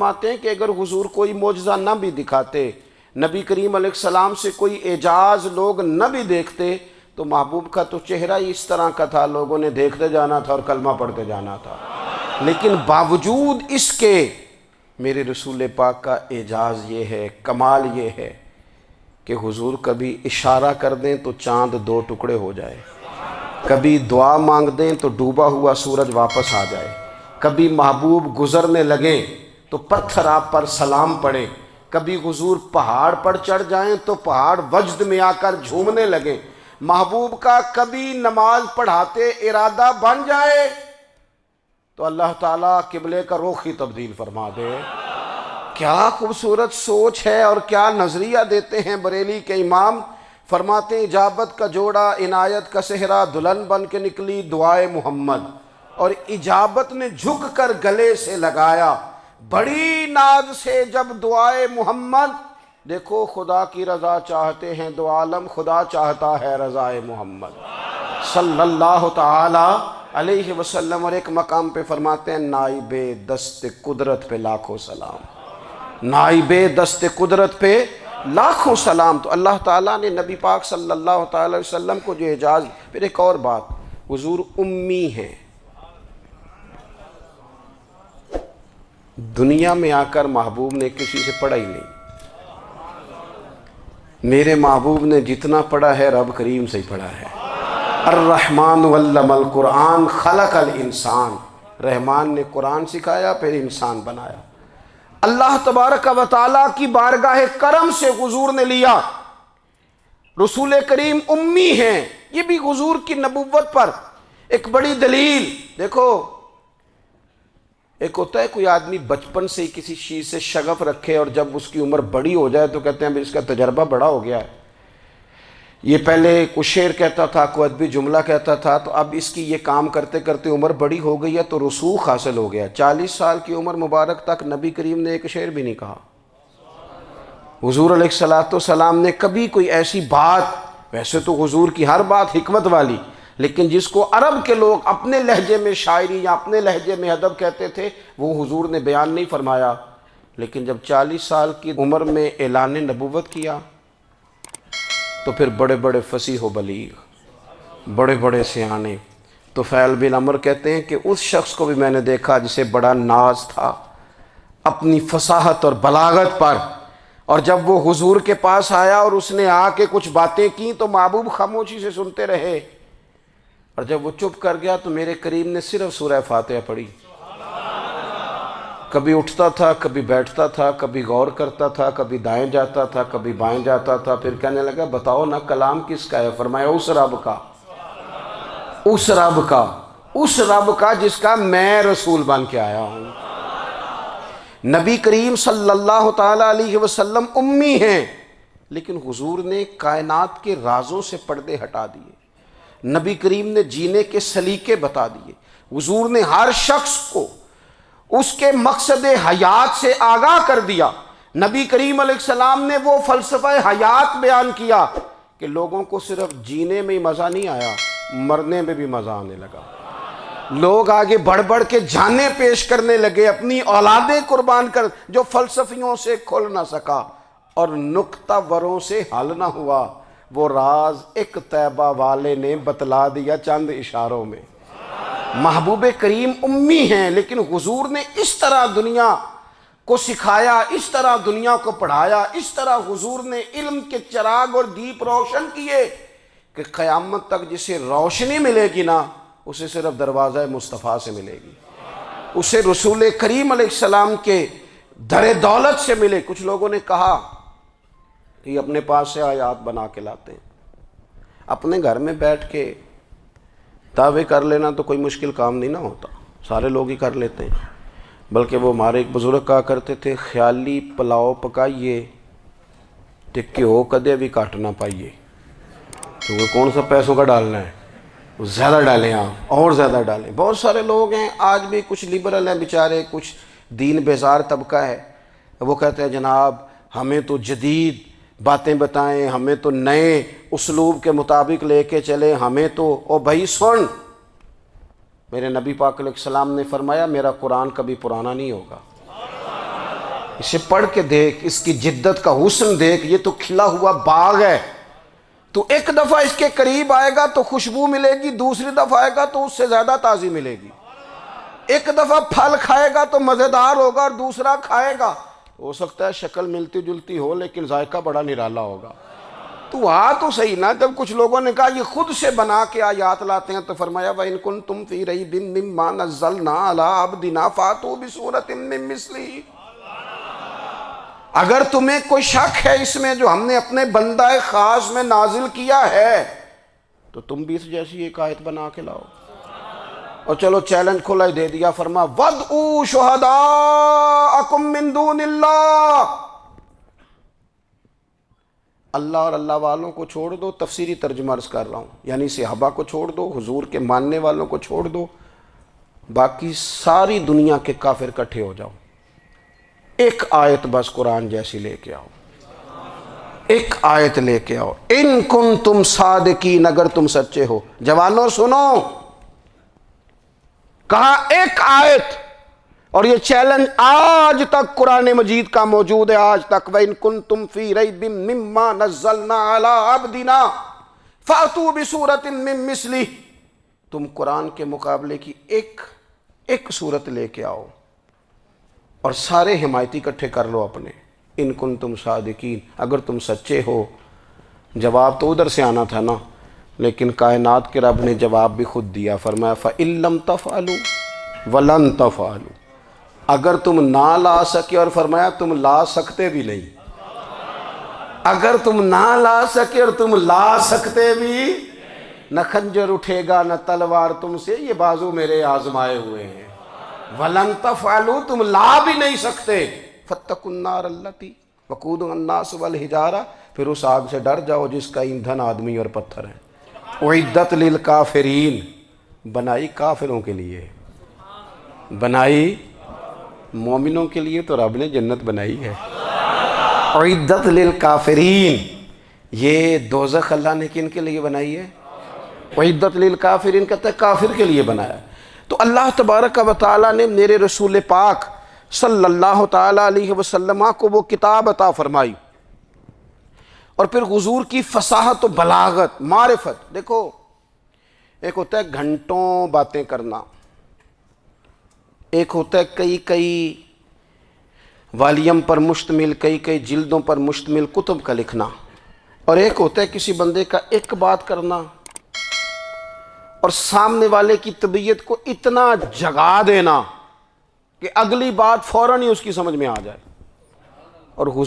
فرماتے ہیں کہ اگر حضور کوئی معجزہ نہ بھی دکھاتے، نبی کریم علیہ السلام سے کوئی اعجاز لوگ نہ بھی دیکھتے، تو محبوب کا تو چہرہ ہی اس طرح کا تھا، لوگوں نے دیکھتے جانا تھا اور کلمہ پڑھتے جانا تھا۔ لیکن باوجود اس کے میرے رسول پاک کا اعجاز یہ ہے، کمال یہ ہے کہ حضور کبھی اشارہ کر دیں تو چاند 2 ٹکڑے ہو جائے، کبھی دعا مانگ دیں تو ڈوبا ہوا سورج واپس آ جائے، کبھی محبوب گزرنے لگیں تو پتھر آپ پر سلام پڑے، کبھی حضور پہاڑ پر چڑھ جائیں تو پہاڑ وجد میں آ کر جھومنے لگیں، محبوب کا کبھی نماز پڑھاتے ارادہ بن جائے تو اللہ تعالیٰ قبلے کا رخ ہی تبدیل فرما دے۔ کیا خوبصورت سوچ ہے اور کیا نظریہ دیتے ہیں بریلی کے امام۔ فرماتے ہیں اجابت کا جوڑا عنایت کا صحرا، دلہن بن کے نکلی دعائے محمد، اور اجابت نے جھک کر گلے سے لگایا بڑی ناز سے جب دعائے محمد۔ دیکھو خدا کی رضا چاہتے ہیں دو عالم، خدا چاہتا ہے رضائے محمد صلی اللہ تعالی علیہ وسلم۔ اور ایک مقام پہ فرماتے ہیں نائب دست قدرت پہ لاکھوں سلام، نائب دست قدرت پہ لاکھوں سلام۔ تو اللہ تعالیٰ نے نبی پاک صلی اللہ تعالی علیہ وسلم کو جو اعجاز۔ پھر ایک اور بات، حضور امی ہیں، دنیا میں آ کر محبوب نے کسی سے پڑھا ہی نہیں۔ میرے محبوب نے جتنا پڑھا ہے رب کریم سے ہی پڑھا ہے۔ الرحمن علم القرآن خلق الانسان، رحمان نے قرآن سکھایا پھر انسان بنایا۔ اللہ تبارک و تعالیٰ کی بارگاہ کرم سے حضور نے لیا۔ رسول کریم امی ہیں، یہ بھی حضور کی نبوت پر ایک بڑی دلیل۔ دیکھو ایک ہوتا ہے کوئی آدمی بچپن سے ہی کسی چیز سے شغف رکھے اور جب اس کی عمر بڑی ہو جائے تو کہتے ہیں اس کا تجربہ بڑا ہو گیا ہے، یہ پہلے کچھ شعر کہتا تھا، کوئی ادبی جملہ کہتا تھا، تو اب اس کی یہ کام کرتے کرتے عمر بڑی ہو گئی ہے تو رسوخ حاصل ہو گیا۔ 40 سال کی عمر مبارک تک نبی کریم نے ایک شعر بھی نہیں کہا۔ حضور علیہ السلام نے کبھی کوئی ایسی بات، ویسے تو حضور کی ہر بات حکمت والی، لیکن جس کو عرب کے لوگ اپنے لہجے میں شاعری یا اپنے لہجے میں ادب کہتے تھے وہ حضور نے بیان نہیں فرمایا۔ لیکن جب 40 سال کی عمر میں اعلان نبوت کیا تو پھر بڑے بڑے فصیح و بلیغ، بڑے بڑے سیانے طفیل بن عمر کہتے ہیں کہ اس شخص کو بھی میں نے دیکھا جسے بڑا ناز تھا اپنی فصاحت اور بلاغت پر، اور جب وہ حضور کے پاس آیا اور اس نے آ کے کچھ باتیں کی تو محبوب خاموشی سے سنتے رہے، اور جب وہ چپ کر گیا تو میرے کریم نے صرف سورہ فاتحہ پڑھی۔ کبھی اٹھتا تھا، کبھی بیٹھتا تھا، کبھی غور کرتا تھا، کبھی دائیں جاتا تھا، کبھی بائیں جاتا تھا، پھر کہنے لگا بتاؤ نا کلام کس کا ہے؟ فرمایا اس رب کا، اس رب کا، اس رب کا جس کا میں رسول بن کے آیا ہوں۔ نبی کریم صلی اللہ تعالی علیہ وسلم امی ہیں، لیکن حضور نے کائنات کے رازوں سے پردے ہٹا دیے، نبی کریم نے جینے کے سلیقے بتا دیے، حضور نے ہر شخص کو اس کے مقصد حیات سے آگاہ کر دیا۔ نبی کریم علیہ السلام نے وہ فلسفہ حیات بیان کیا کہ لوگوں کو صرف جینے میں ہی مزہ نہیں آیا، مرنے میں بھی مزہ آنے لگا۔ لوگ آگے بڑھ بڑھ کے جانیں پیش کرنے لگے، اپنی اولادیں قربان کر، جو فلسفیوں سے کھل نہ سکا اور نکتہ وروں سے حل نہ ہوا، وہ راز ایک طیبہ والے نے بتلا دیا چند اشاروں میں۔ محبوب کریم امی ہیں، لیکن حضور نے اس طرح دنیا کو سکھایا، اس طرح دنیا کو پڑھایا، اس طرح حضور نے علم کے چراغ اور دیپ روشن کیے کہ قیامت تک جسے روشنی ملے گی نا اسے صرف دروازہ مصطفیٰ سے ملے گی، اسے رسول کریم علیہ السلام کے در دولت سے ملے۔ کچھ لوگوں نے کہا کہ اپنے پاس سے آیات بنا کے لاتے ہیں، اپنے گھر میں بیٹھ کے دعوے کر لینا تو کوئی مشکل کام نہیں نہ ہوتا، سارے لوگ ہی کر لیتے ہیں۔ بلکہ وہ ہمارے ایک بزرگ کہا کرتے تھے خیالی پلاؤ پکائیے تے گھیو کدے بھی کٹ نہ پائیے، کیونکہ کون سا پیسوں کا ڈالنا ہے، زیادہ ڈالیں آپ اور زیادہ ڈالیں۔ بہت سارے لوگ ہیں آج بھی، کچھ لبرل ہیں بیچارے، کچھ دین بیزار طبقہ ہے، وہ کہتے ہیں جناب ہمیں تو جدید باتیں بتائیں، ہمیں تو نئے اسلوب کے مطابق لے کے چلیں، ہمیں تو او بھائی سن، میرے نبی پاک علیہ السلام نے فرمایا میرا قرآن کبھی پرانا نہیں ہوگا، اسے پڑھ کے دیکھ، اس کی جدت کا حسن دیکھ، یہ تو کھلا ہوا باغ ہے. تو ایک دفعہ اس کے قریب آئے گا تو خوشبو ملے گی، دوسری دفعہ آئے گا تو اس سے زیادہ تازی ملے گی. ایک دفعہ پھل کھائے گا تو مزیدار ہوگا، اور دوسرا کھائے گا ہو سکتا ہے شکل ملتی جلتی ہو لیکن ذائقہ بڑا نرالا ہوگا. تو تو صحیح نا. جب کچھ لوگوں نے کہا یہ خود سے بنا کے آیات لاتے ہیں تو فرمایا وَإِن كُنتُمْ فِي رَيْبٍ مِّمَّا نَزَّلْنَا عَلَىٰ عَبْدِنَا فَأْتُوا بِسُورَةٍ مِّن مِّثْلِهِ. اگر تمہیں کوئی شک ہے اس میں جو ہم نے اپنے بندہ خاص میں نازل کیا ہے تو تم بھی اس جیسی ایک آیت بنا کے لاؤ. اور چلو چیلنج کھلا ہی دے دیا، فرما وَادْعُوا شُهَدَاءَكُم مِّن دُونِ اللَّهِ. اللہ اور اللہ والوں کو چھوڑ دو، تفسیری ترجمہ عرض کر رہا ہوں، یعنی صحابہ کو چھوڑ دو، حضور کے ماننے والوں کو چھوڑ دو، باقی ساری دنیا کے کافر کٹھے ہو جاؤ، ایک آیت بس قرآن جیسی لے کے آؤ، ایک آیت لے کے آؤ. ان کنتم صادقین، اگر تم سچے ہو. جوانوں سنو، کہا ایک آیت. اور یہ چیلنج آج تک قرآن مجید کا موجود ہے، آج تک. وَإِن كُنتُمْ فِي رَيْبٍ مِّمَّا نَزَّلْنَا عَلَىٰ عَبْدِنَا فَأْتُوا بِسُورَةٍ مِّن مِّثْلِهِ. تم قرآن کے مقابلے کی ایک صورت لے کے آؤ اور سارے حمایتی اکٹھے کر لو اپنے. ان کنتم صادقین، اگر تم سچے ہو. جواب تو ادھر سے آنا تھا نا، لیکن کائنات کے رب نے جواب بھی خود دیا. فرمایا فَإِن لَّمْ تَفْعَلُوا وَلَن تَفْعَلُوا. اگر تم نہ لا سکے، اور فرمایا تم لا سکتے بھی نہیں. اگر تم نہ لا سکے اور تم لا سکتے بھی، نہ خنجر اٹھے گا نہ تلوار تم سے، یہ بازو میرے آزمائے ہوئے ہیں. وَلَن تَفْعَلُوا، تم لا بھی نہیں سکتے. فَاتَّقُوا النَّارَ الَّتِي وَقُودُهَا النَّاسُ وَالْحِجَارَةُ. پھر اس آگ سے ڈر جاؤ جس کا ایندھن آدمی اور پتھر ہے. اُعِدَّتْ لِلْکَافِرِین، بنائی کافروں کے لیے، بنائی مومنوں کے لیے تو رب نے جنت بنائی ہے. اُعِدَّتْ لِلْکَافِرِین، یہ دوزخ اللہ نے کن کے لیے بنائی ہے؟ اُعِدَّتْ لِلْکَافِرِین کہتا ہے کافر کے لیے بنایا. تو اللہ تبارک و تعالیٰ نے میرے رسول پاک صلی اللہ تعالیٰ علیہ وسلم کو وہ کتاب عطا فرمائی، اور پھر حضور کی فصاحت و بلاغت، معرفت. دیکھو ایک ہوتا ہے گھنٹوں باتیں کرنا، ایک ہوتا ہے کئی والیم پر مشتمل، کئی جلدوں پر مشتمل کتب کا لکھنا، اور ایک ہوتا ہے کسی بندے کا ایک بات کرنا اور سامنے والے کی طبیعت کو اتنا جگا دینا کہ اگلی بات فوراً ہی اس کی سمجھ میں آ جائے. اور حضور